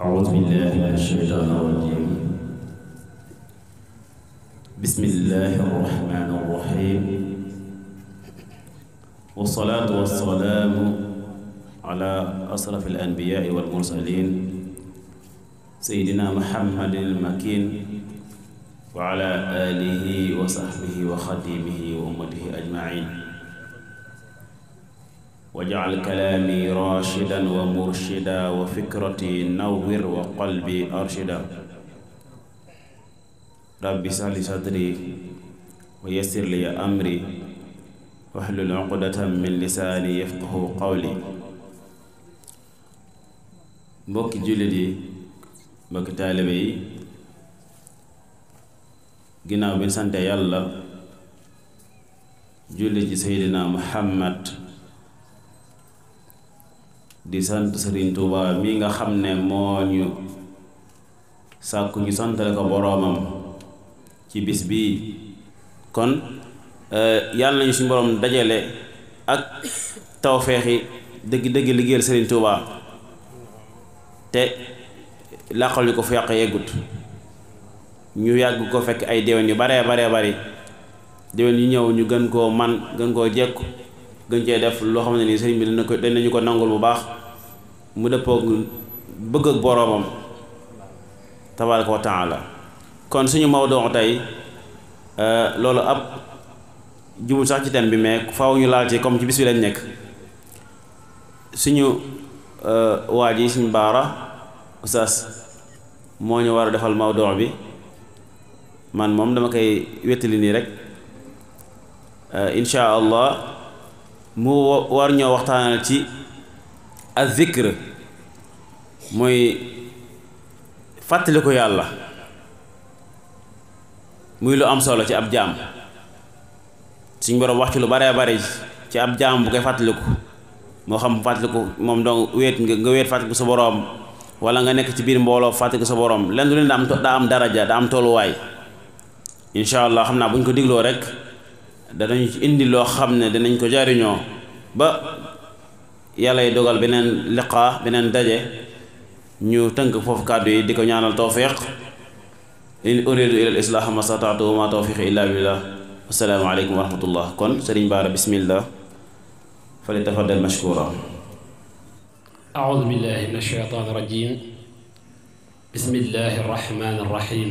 أعوذ بالله من الشيطان الرجيم بسم الله الرحمن الرحيم والصلاة والسلام على أشرف الأنبياء والمرسلين سيدنا محمد المكين وعلى آله وصحبه وخديمه وأمته أجمعين واجعل كلامي راشدا ومرشدا وفكرتي نور وقلبي أرشدا ربي اشرح لي صدري ويسر لي أمري واحلل عقدة من لساني يفقه قولي mbokki jullit yi mbokki taalibe yi ginnaaw bi ñu sante yàlla julli ci Seydina Muhammad di sant Sëriñ Tuubaa mi nga xam ne moo ñu sàkku ñu santale ko boroomam ci bis bii kon yàlla nañu suñu boroom dajale ak tawfeexi dëgg-dëgg liggéeyal Sëriñ Tuubaa te làqal ñu ko fu yàq yeggut ñu yàgg ko fekk ay déwén yu baree bari déwén yu ñëw ñu gën koo man gën koo jekku gën cee def loo xam ne nii sëriñ bi danañu ko nangul bu baax mu dëppoog bëgg ak boroomam tabaaraka wa taala kon suñu mawduu tey loolu ab jubul sax ci thème bi mais faaw ñu laal ci comme ci bis bi lañ nekk suñu waa ji suñu baara oustaz moo ñu war a defal mawduu bi man moom dama koy wettali nii rek insha allah mu war ñoo waxtaanal ci az-zikr mooy fàttaliku yàlla muy lu am solo ci ab jaam suñ boroom wax ci lu baree bari ci ab jaam bu koy fàttaliku moo xam fàttaliku moom donc wéet nga wéet fàttaliku sa boroom wala nga nekk ci biir mbooloo fàttaliku sa boroom lenn lu leen daa am daraja daa am tolluwaay insha allah xam naa bu ñu ko digloo rek danañu ci indi loo xam ne danañ ko jariñoo ba yàlla yi dogal beneen liqaa beneen daje ñu tënk foofu kàddu yi di ko ñaanal tawfiq in uridu ila al islah ma stata'tu wa ma tawfiqi illa billah assalaamu aleykum wa rahmatullah kon sëriñ Baara bismillah فليتفضل مشكورا أعوذ بالله من الشيطان الرجيم بسم الله الرحمن الرحيم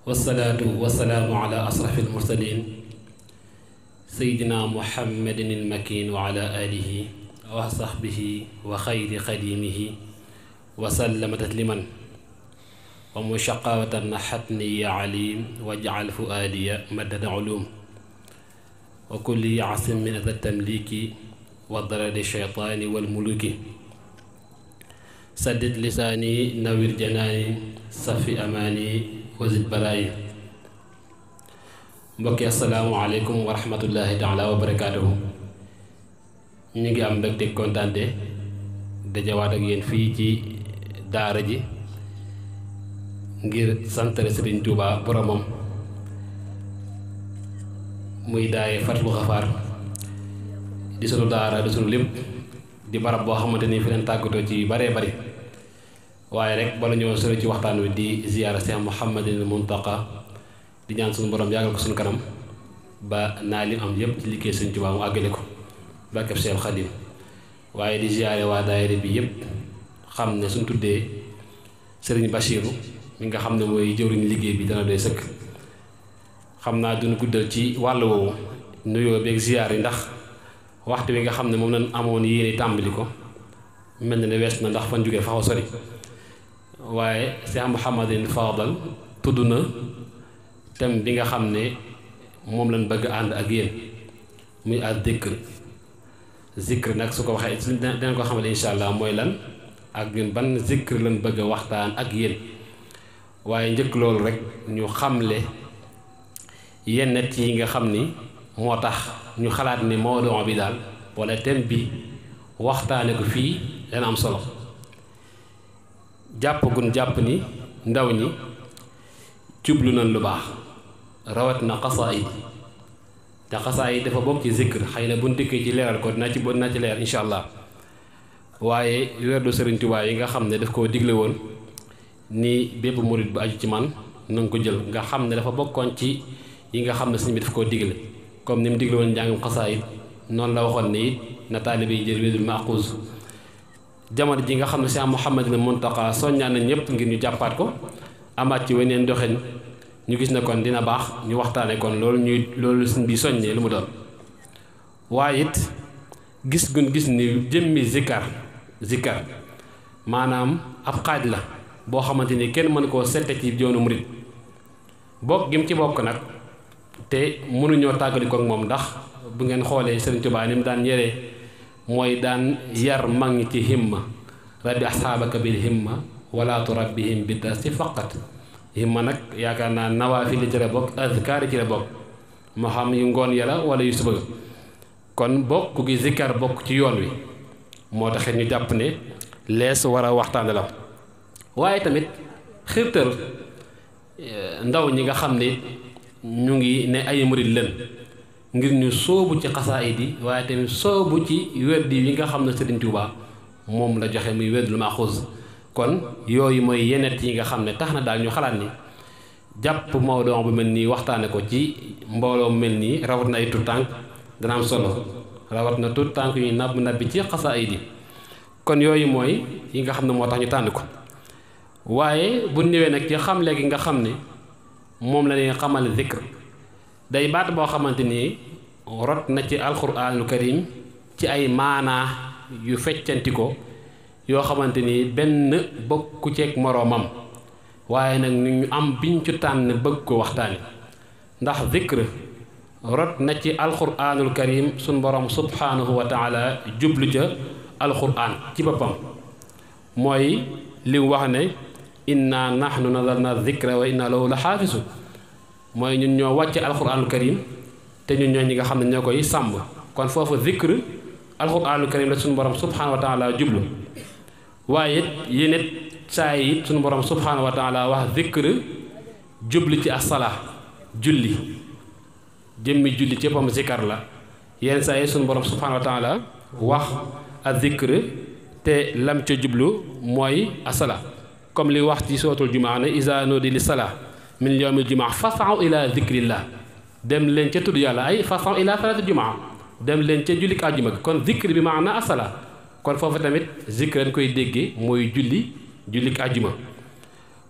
والصلاة والسلام على أشرف المرسلين سيدنا محمد المكين وعلى آله وصحبه وخير خديمه وسلم تسليما ومشقاوة نحتني يا عليم واجعل فؤادي مدد علوم وكل يعصم من ذا التمليك وضرر الشيطان والملوك سدد لساني نوير جناني صفي أماني وزد بلائي mbokki asalaamaaleykum wa rahmatullahi taala wa barakaatuhu ñu ngi am mbégte kontaante dajawaat ak yéen fii ci daara ji ngir santale Sëriñ Tuubaa boromam muy daaye Fathul Xafaar di sunu daara di sunu lépp di barab boo xamante ni fi leen tàggatoo ci baree bari waaye rek bala ñoo sori ci waxtaan wi di ziyaara Cheikh Mouhamadul Muntaqa di ñaan sunu borom yàggal ko sunu kanam ba naa lim am yépp ci liggéey Sëriñ Tuubaa mu àggale ko barkeb Seex Xaadim waaye di ziyaare waa daayira bi yépp xam ne suñ tuddee Sëriñ Bachiru mi nga xam ne mooy jëwriñ liggéey bi dana doy sëkk xam naa duñu guddal ci wàll woowu nuyoo beeg ziyaar yi ndax waxtu wi nga xam ne moom lañ amoon yéene tàmbali ko mel na ne wees na ndax fan jógee fa xaw sori waaye Cheikh Mouhamadul Fadal tudd na thème bi nga xam ne moom lañ bëgg ànd ak yéen muy ak zikr nag su ko waxee dinañ ko xamal insha allah mooy lan ak ñun ban zikr lañ bëgg a waxtaan ak yéen waaye njëkk loolu rek ñu xamle yenn yi nga xam ni moo tax ñu xalaat ni mawduu bi daal wala thème bi waxtaane ko fii dana am solo jàpp ni ndaw ñi jublu nañ lu baax rawat na xasaayid te xasaayid dafa bokk ci zikr xëy na buñ dikkee ci leeral ko dina ci leer insha allah waaye werdu Sëriñ Tuubaa yi nga xam ne daf koo digle woon ni bépp murit bu aju ci man na nga ko jël nga xam ne dafa bokkoon ci yi nga xam ne sëñ bi daf koo digle comme ni mu digle woon njàngum xasaayid noonu la waxoon ne it na taalibe yi jël wérdul maaxuus jamono ji nga xam ne Cheikh Mouhamadul Mountakha soññaan nañ ñëpp ngir ñu jàppaat ko amaat ci weneen doxin ñu gis ne kon dina baax ñu waxtaane kon loolu sëñ bi soññee lu mu doon waaye it gis ni jëmmi zikkar maanaam ab xaaj la boo xamante ni kenn mën koo sette ci joonu murit bokk gim ci bokk nag te mënuñoo tàggali ko ak moom ndax bu ngeen xoolee Sëriñ Tuubaa ni mu daan yëree mooy daan yar mag ñi ci himma rabbi asxaabaka bil himma wala turabbihim bi darsi faqat himma nag yaakaar naa nawaafil ci la bokk azkaar ci la bokk moo xam yu ngoon yàlla wala yu suba kon bokk gi zikkar bokk ci yoon wi moo taxit ñu jàpp ne lees war a waxtaane la waaye tamit xirtal ndaw ñi nga xam ne ñu ngi ne ay murid leen ngir ñu sóobu ci xasaayid yi waaye tamit sóobu ci werdi yi nga xam ne Sëriñ Tuubaa moom la joxe muy werdul maaxuus kon yooyu mooy yenet yi nga xam ne tax na daal ñu xalaat ni jàpp mawduu bu mel nii waxtaane ko ci mbooloo mel nii rawat na ay tuut tànk dana am solo rawat na tuut tànk yu nabbi ci xasaayid yi kon yooyu mooy yi nga xam ne moo tax ñu tànn ko waaye bu ñëwee nag ci xam léegi nga xam ne moom la ñuy xamal zikr day baat boo xamante ni rot na ci alquraanul karim ci ay maanaa yu feccanti ko yoo xamante ni benn bokku ceeg moroomam waaye nag ñu am biñ ci tànn bëgg ko waxtaani ndax zikr rot na ci alquraanul karim suñ borom subhanahu wa taala jublu ca alquraan ci boppam mooy li mu wax ne inna nahnu nazalna zikra wa inna lahu la xaafisun mooy ñun ñoo wàcce alquraanul karim te ñun ñoo ñi nga xam ne ñoo koy sàmm kon foofu zikr alquraanul karim la suñu borom subhanahu wa taala jublu waaye it yéen it saa yi it suñu borom subhanahu wa taala wax zikr jublu ci as-salaa julli jëmmi julli ci boppam zikar la yenn saa yi suñu borom subhanahu wa taala wax a zikr te lam ca jublu mooy as-salaa comme li wax ci sootul jumaa ne iza nuudi li salaa min yawmil jumaa fasaw ila zikrillah dem leen ca tudd yàlla ay fasaw ila salaati jumaa dem leen ca jullik àjjuma kon zikr bi maana as-salaa kon foofu tamit zikr dañ koy déggee mooy jullik àjjuma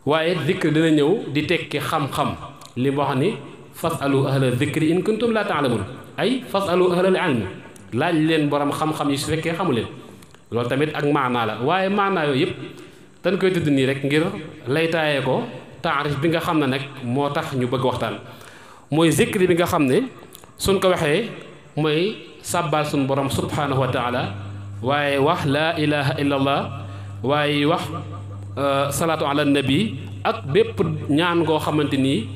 waaye zikr dina ñëw di tekki xam-xam li mu wax ni fasalu ahla zikri in kuntum la taalamun ay fasalu ahlal ilmi laaj leen borom xam-xam yi su fekkee xamu leen loolu tamit ak maanaa la waaye maanaa yooyu yëpp dañ koy tudd nii rek ngir laytaayee ko taarif bi nga xam ne nag moo tax ñu bëgg waxtaan mooy zikri bi nga xam ne suñ ko waxee mooy sàbbaal suñ borom subhanahu wa taala waaye wax laa ilaha illa allah waaye wax salaatu ala nabi ak bépp ñaan goo xamante nii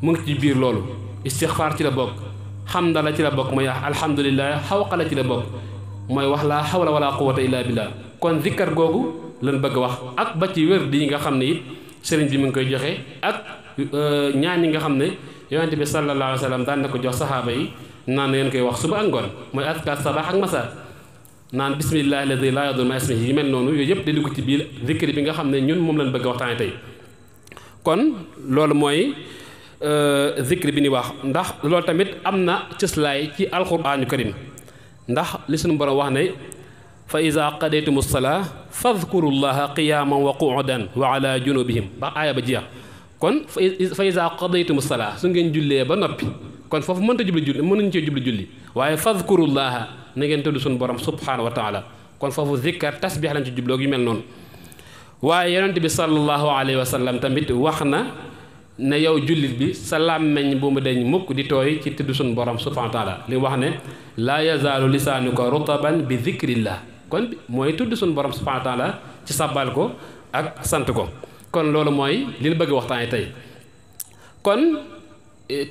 mu ngi ci biir loolu istixfaar ci la bokk xamdala ci la bokk mooy alhamdulilah xawqala ci la bokk mooy wax laa xawla wala quwata illa billah kon zikkar googu lan bëgg wax ak ba ci wér di nga xam ne it sëriñ bi mu ngi koy joxe ak ñaan yi nga xam ne yonente bi sallallahu alayhi wa sallam daan na ko jox saxaaba yi naan na ngeen koy wax suba ak ngoon mooy azkar sabax ak masa naan bismillahi alladi laa yadur ma ismihi yi mel noonu yooyu yëpp di dugg ci biir zikri bi nga xam ne ñun moom lañ bëgg waxtaane tey kon loolu mooy zikri bi ni wax ndax loolu tamit am na cëslaay ci alquraanu karim ndax li suñu borom wax ne fa iza qadaytumu salaa fadkuru llaha qiyaman wa qu'udan wa ala junubihim ba aaya ba jeex kon fa iza qadaytumu salaa su ngeen jullee ba noppi kon foofu mënta jubli julli mënuñu cee jubli julli waaye fadkuru llaha na ngeen tudd suñu borom subhanahu wa taala kon foofu zikkar tasbix lañ ci jubloog yu mel noonu waaye yonent bi sallallahu alayhi wa sallam tamit wax na ne yow jullit bi sa làmmeñ bu mu deñ mukk di tooy ci tudd suñu borom subhanahu wa taala li wax ne laa yazaalu lisaanuka rutaban bi zikrillah kon mooy tudd suñu borom subhanahu wa taala ci sàbbal ko ak sant ko kon loolu mooy li ñu bëgg waxtaane tey kon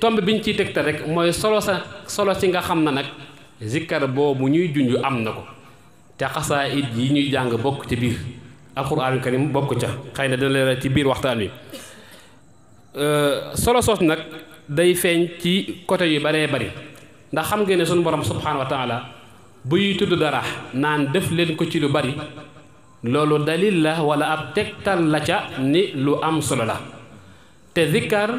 tomb biñ ciy tegtal rek mooy solo si nga xam na nag zikkar boobu ñuy junj am na ko te xasaayid yi ñuy jàng bokk ci biir alquraanul karim bokk ca xëy na dina leeral ci biir waxtaan wi solo soos nag day feeñ ci côté yu baree bari ndax xam ngeen ne suñu borom subhanahu wa taala buy tudd dara naan def leen ko ci lu bari loolu dalil la wala ab tegtal la ca ni lu am solo la te zikkar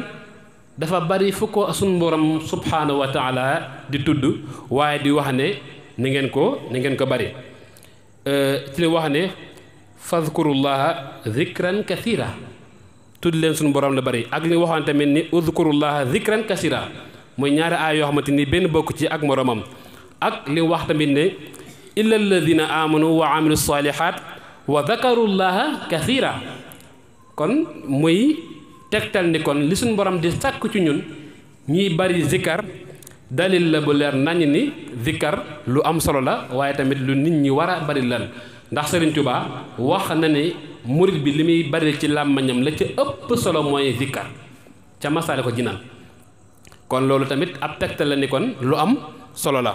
dafa bari fu ko sunu borom subhaanahu wa taala di tudd waaye di wax ne ni ngeen ko bari ci li wax ne fadkurullaha zikran kathira tudd leen sunu borom la bari ak li waxoon tamit ni udkurullaha zikran kathira mooy ñaari aay yoo xamante ni benn bokk ci ak moromam ak li wax tamit ne illa alladina amanu wa amilu salihat wa zakarullaha kathira kon muy tegtal ni kon li suñu borom di sàkk ci ñun ñuy bari zikkar dalil la bu leer nañ ni zikkar lu am solo la waaye tamit lu nit ñi war a bari lan ndax Serigne Touba wax na ne murit bi li muy bari ci làmmañam la ca ëpp solo mooy zikkar ca masaale ko jinaan kon loolu tamit ab tegtal la ni kon lu am solo la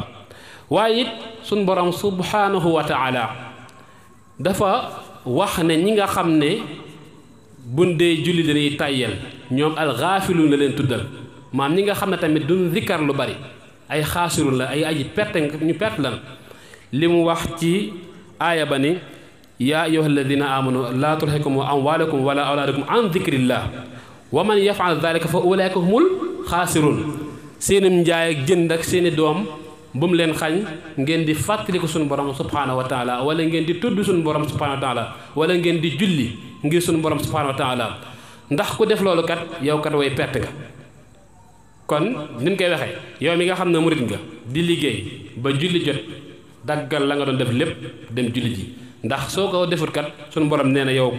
waaye it suñ borom subhanahu wa taala dafa wax ne ñi nga xam ne buñ dee julli dañuy tàyyel ñoom alxaafiluun la leen tuddal maam ñi nga xam ne tamit duñ zikkar lu bari ay xaasirun la ay aji perte ñu perte lan li mu wax ci aaya ba ni yaa ayyuha alladina amanu laa tulhikum amwaalakum wala awlaadukum an zikrillah wa man yafal dalika fa ulaika humul xaasirun seenum njaay ak jënd ak seeni doom bu mu leen xañ ngeen di fàttaliku suñu borom subhanahu wa taala wala ngeen di tudd suñu borom subhanahu wa taala wala ngeen di julli ngir suñu borom subhanahu wa taala ndax ku def loolu kat yow kat way perte nga kon ni ñu koy waxee yow mi nga xam ne murit nga di liggéey ba julli jot daggal la nga doon def lépp dem julli ji ndax soo ko defut kat suñu borom nee na yow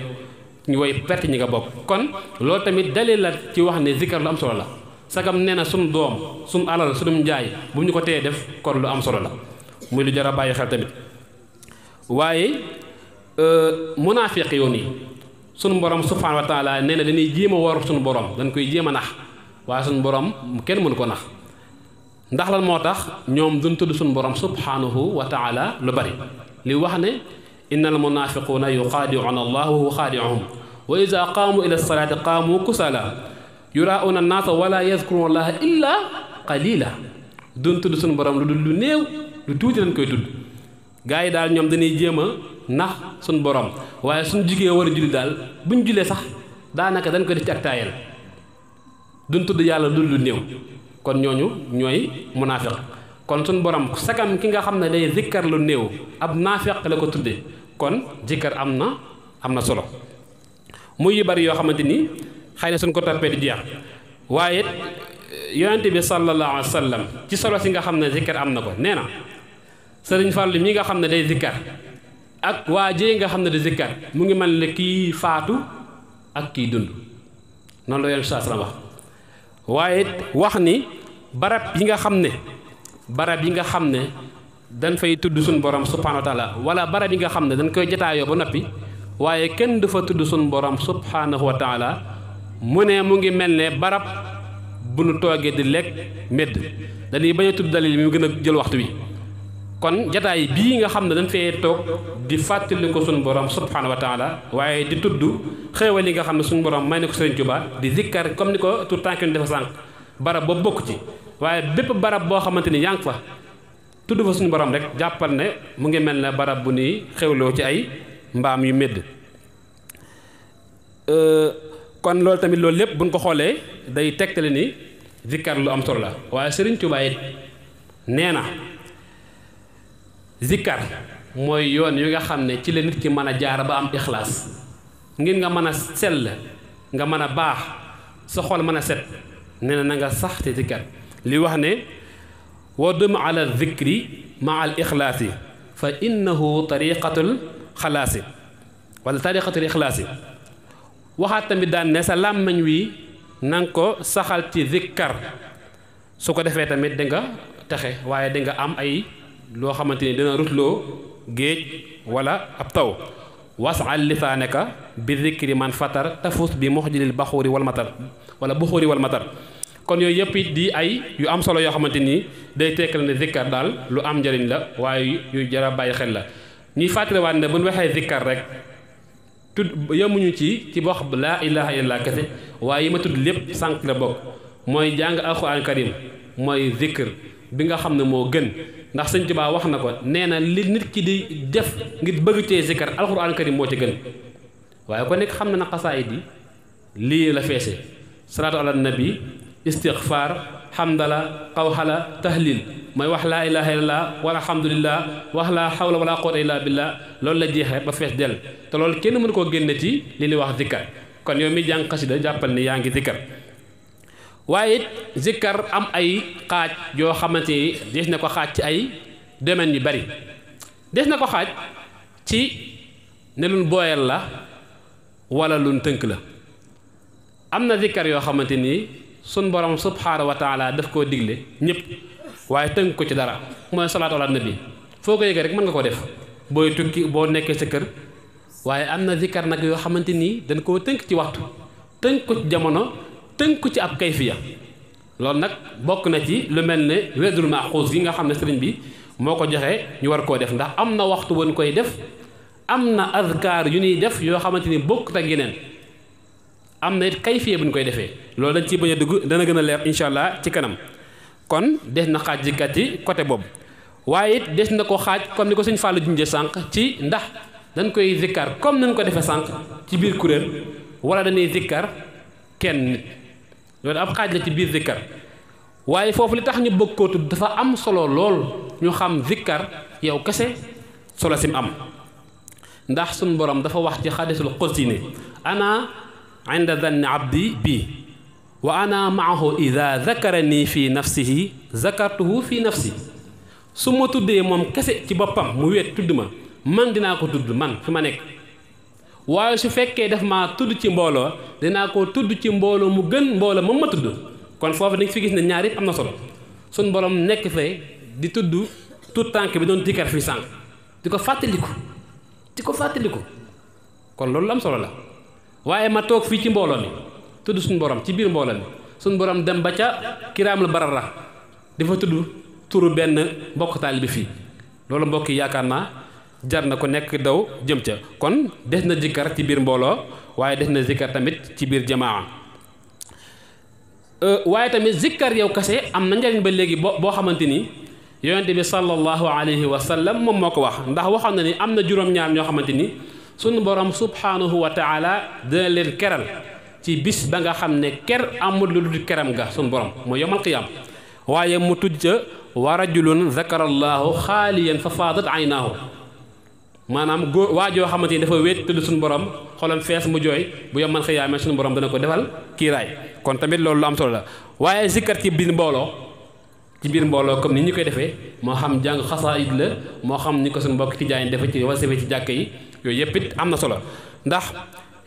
ñu way perte ñi nga bokk kon loolu tamit dalil la ci wax ne zikkar lu am solo la sagam nee na suñu doom suñu alal suñu njaay bu ñu ko téye def kon lu am solo la muy lu jar a bàyyi xel tamit waaye munaafiq yoon yi suñu borom subhaanahu wa taala nee na dañuy jéem a war suñu borom dañ koy jéem a nax waaye suñu borom kenn mënu ko nax ndax lan moo tax ñoom duñ tudd suñu borom subhaanahu wa taala lu bari li wax ne innal munaafiquuna yuxaadicuuna allah wa huwa xaadicuhum wa ida qaamu ila salaati qaamu kusala yuraa'uuna naasa wala yazkuruuna allaha illa qalila duñ tudd suñu borom lu dul lu néew lu tuuti lañ koy tudd gaa yi daal ñoom dañuy jéem a nax suñu borom waaye suñu jigéen war a julli daal buñ jullee sax daanaka dañ ko def ci ak taayal duñ tudd yàlla lu dul lu néew kon ñooñu ñooy munaafiq kon suñu borom sagam ki nga xam ne day zikkar lu néew ab naafiq la ko tudde kon zikkar am na solo muy yu bari yoo xamante ni xëy na suñ ko toppee di jeex waaye yonente bi sallallahu alayhi wa sallam ci solo si nga xam ne zikkar am na ko nee na sëriñ Fallu mi nga xam ne day zikkar ak waa jee nga xam ne day zikkar mu ngi mel ne kii faatu ak kii dund noonu la yonente bi sallam wax waaye wax ni barab yi nga xam ne dañ fay tudd suñu borom subhanahu wa taala wala barab yi nga xam ne dañ koy jotaayoo ba noppi waaye kenn du fa tudd suñu borom subhanahu wa taala mu ne mu ngi mel ne barab bu nu toogee di lekk medd dañuy bañ a tudd dalil mi mu gën a jël waxtu wi kon jataay bii nga xam ne dañ fee toog di fàttali ko suñu borom subhanahu wa taala waaye di tudd xéewal yi nga xam ne suñu borom may na ko Sëriñ Tuubaa di zikkar comme ni ko tout tànk ni dafa sànq barab ba bokk ci waaye bépp barab boo xamante ni yaa ngi fa tudd fa suñu borom rek jàppal ne mu ngi mel ne barab bu ni xewloo ci ay mbaam yu medd kon loolu tamit loolu lépp buñ ko xoolee day tegtale ni zikkar lu am solo la waaye Sëriñ Tuubaa it nee na zikkar mooy yoon yu nga xam ne ci la nit ki mën a jaar ba am ixlaas ngir nga mën a sell nga mën a baax sa xol mën a set nee na nga sax te zikkar li wax ne wa dum ala zikri ma al ixlaasi fa innahu tariqatul xalaasi wala tariqatul ixlaasi waxaat tamit daan ne sa làmmañ wi na nga ko saxal ci zikkar su ko defee tamit di nga texe waaye di nga am ay loo xamante ni dina rutloo géej wala ab taw wasal lisaanaka bi zikri man fatar tafus bi muxjilil baxuuri wal matar wala buxuuri wal matar kon yooyu yëpp it di ay yu am solo yoo xamante ni day tekkal ne zikkar daal lu am njëriñ la waaye yu jara bàyyi xel la ñuy fàttaliwaat ne bu ñu waxee zikkar rek tudd yemuñu ci wax laa ilaha illallah kese waaye yi ma tudd lépp sànq la bokk mooy jàng alxuraan karim mooy zikr bi nga xam ne moo gën ndax sëñ Tuubaa wax na ko nee na li nit ki di def ngir bëgg cee zikkar alxuraan karim moo ci gën waaye ko nekk xam na na xasaayid yi lii la feese salaatu ala nabi istighfar hamdala qawhala tahlil mooy wax laa ilaha illallah wala alhamdulillah wax laa hawla wala quwwata illa billah loolu la jeexee ba fees dell te loolu kenn mënu koo génne ci li ñuy wax zikkar kon yow mi jàng xasida jàppal ni yaa ngi zikkar waaye it zikkar am ay xaaj yoo xamante ni des na ko xaaj ci ay domaines yu bari des na ko xaaj ci ne luñ booyal la wala luñ tënk la am na zikkar yoo xamante ni sun borom subhaanahu wa taala daf koo digle ñëpp waaye tënk ko ci dara mooy salaatu ala nabi foo ko yëgee rek mën nga ko def booy tukki boo nekkee sa kër waaye am na zikkar nag yoo xamante ni dañ koo tënk ci waxtu tënk ko ci jamono tënk ko ci ab kayfiya loolu nag bokk na ci lu mel ne werdul maaxuus yi nga xam ne sëriñ bi moo ko joxe ñu war koo def ndax am na waxtu woon koy def am na azkaar yu ñuy def yoo xamante ni bokkut ak yeneen am na it kayfiya bu ñu koy defee loolu dañ ciy bañ a dugg dana gën a leer incha allah ci kanam kon des na xaaj zikkat ci côté boobu waaye it des na ko xaaj comme ni ko suñ fàllu junjee sànq ci ndax dañ koy zikkar comme nañ ko defee sànq ci biir kuréel wala dañuy zikkar kenn nit loolu ab xaaj la ci biir zikkar waaye foofu li tax ñu bëgg koo tudd dafa am solo lool ñu xam zikkar yow kese solo sim am ndax suñ borom dafa wax ci xadisul qudsi ne ana inda danni abdi bi wa ana maahu ida zakarani fi nafsihi zakartuhu fi nafsi su ma tuddee moom kese ci boppam mu wéet tudd ma man dinaa ko tudd man fi ma nekk waaye su fekkee daf ma tudd ci mbooloo dinaa ko tudd ci mbooloo mu gën mbooloo moom ma tudd kon foofu dañ fi gis ne ñaar yëpp am na solo suñ borom nekk fee di tudd tout tànk bi doon dikkar fii sànq di ko fàttaliku kon loolu am solo la waaye ma toog fii ci mbooloo mi tudd suñu borom ci biir mbooloo mi suñu borom dem ba ca kiraamul barara di fa tudd turu benn mbokk taalibe bi fii loolu mbokk yi yaakaar naa jar na ko nekk daw jëm ca kon des na zikkar ci biir mbooloo waaye des na zikkar tamit ci biir jamaa waaye tamit zikkar yow kase am na njariñ ba léegi boo xamante ni yonente bi sallallahu alayhi wa sallam moom moo ko wax ndax waxoon na ni am na juróom-ñaar ñoo xamante ni sunu borom subhanahu wa taala dina leen keral ci bis ba nga xam ne ker amul lu dul keram ga sunu borom mooy yawmal qiyaam waaye mu tudd ca wa rajulun zakarallahu xaaliyan fa faadat aynaahu maanaam góor waajoo xamante ni dafa wéet tudd suñu borom xolam fees mu jooy bu yawmal qiyaama suñu borom dana ko defal kiiraay kon tamit loolu lu am solo la waaye zikkar ci biir mbooloo comme ni ñu koy defee moo xam jàng xasaayid la moo xam ni ko suñu mbokk tijaan defe ci wasifa ci jàkk yi yooyu yëpp it am na solo ndax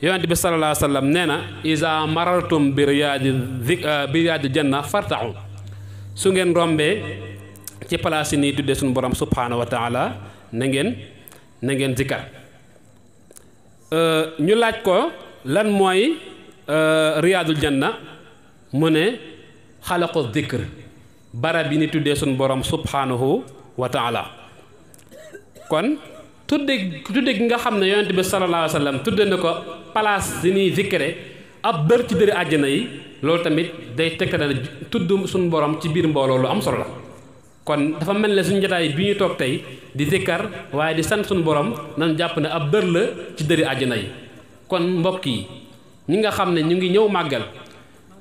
yonent bi sallallahu alayhi wa sallam nee na iza marartum bi riyaadi janna fartaxu su ngeen rombee ci place yi nii tuddee suñu borom subhaanahu wa taala na ngeen zikkar ñu laaj ko lan mooy riyaadul janna mu ne xalaqu zikr barab yi ni tuddee suñu borom subhaanahu wa taala kon tudde gi nga xam ne yonent bi sallallahu alayhi wa sallam tudde na ko place yi ñuy zikkare ab bër ci dëri àjjana yi loolu tamit day tegtale na tudd suñu borom ci biir mbooloo lu am solo la kon dafa mel ne suñu jotaay bi ñu toog tey di zikkar waaye di sant suñu borom nañ jàpp ne ab bër la ci dëri àjjana yi kon mbokk yi ñi nga xam ne ñu ngi ñëw màggal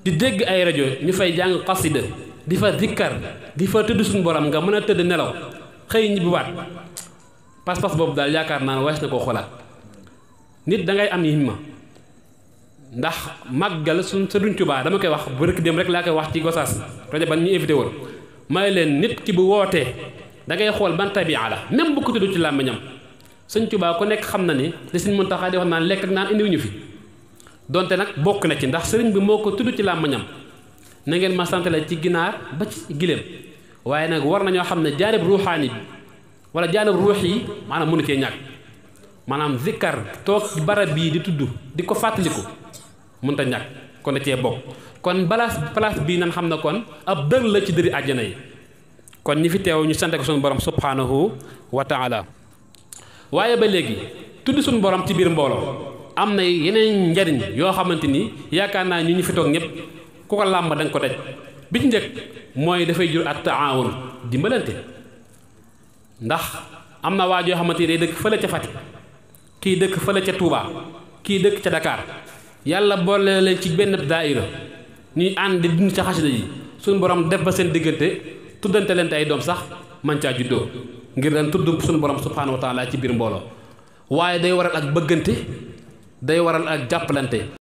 di dégg ay rajo ñu fay jàng xasida di fa zikkar di fa tudd suñu borom nga mën a tëdd nelaw xëy ñibbiwaat pas-pas boobu daal yaakaar naa ne wees na koo xoolaat nit da ngay am himma ndax màggal Sëriñ Tuubaa dama koy wax bu rëkk dem rek laa koy wax ci Gosaas rajo ban ñu invité woon may leen nit ki bu wootee da ngay xool ban tabia la même bu ko tudd ci làmmiñam Sëriñ Tuubaa ku nekk xam na ni li Sëriñ Muntaxaa di wax naan lekk ak naan indiwuñu fi donte nag bokk na ci ndax sëriñ bi moo ko tudd ci làmmiñam na ngeen ma santale ci ginaar ba ci giléem waaye nag war nañoo xam ne jaanib ruuxaani bi wala jaanib ruux yi maanaam mënu cee ñàkk maanaam zikkar toog ci barab bii di tudd di ko fàttaliku mënut a ñàkk kon da cee bokk kon place bii nan xam ne kon ab dër la ci dëri àjjana yi kon ñi fi teew ñu sante ko suñu borom subhanahu wa taala waaye ba léegi tudd suñu borom ci biir mbooloo am na yeneen njariñ yoo xamante ni yaakaar naa ñu fi toog ñëpp ku ko làmb da nga ko daj bi ci njëkk mooy dafay jur at taawun dimbalante ndax am na waa joo xamante ni day dëkk fële ca Fatick kii dëkk fële ca Touba kii dëkk ca Dakar yàlla boole leen ci benn daayira ñuy ànd di dund ca xasida yi suñu borom def ba seen diggante tuddante leen te ay doom sax man caa juddoo ngir leen tudd suñu borom subhaanahu wa taala ci biir mbooloo waaye day waral ak bëggante day waral ak jàppalante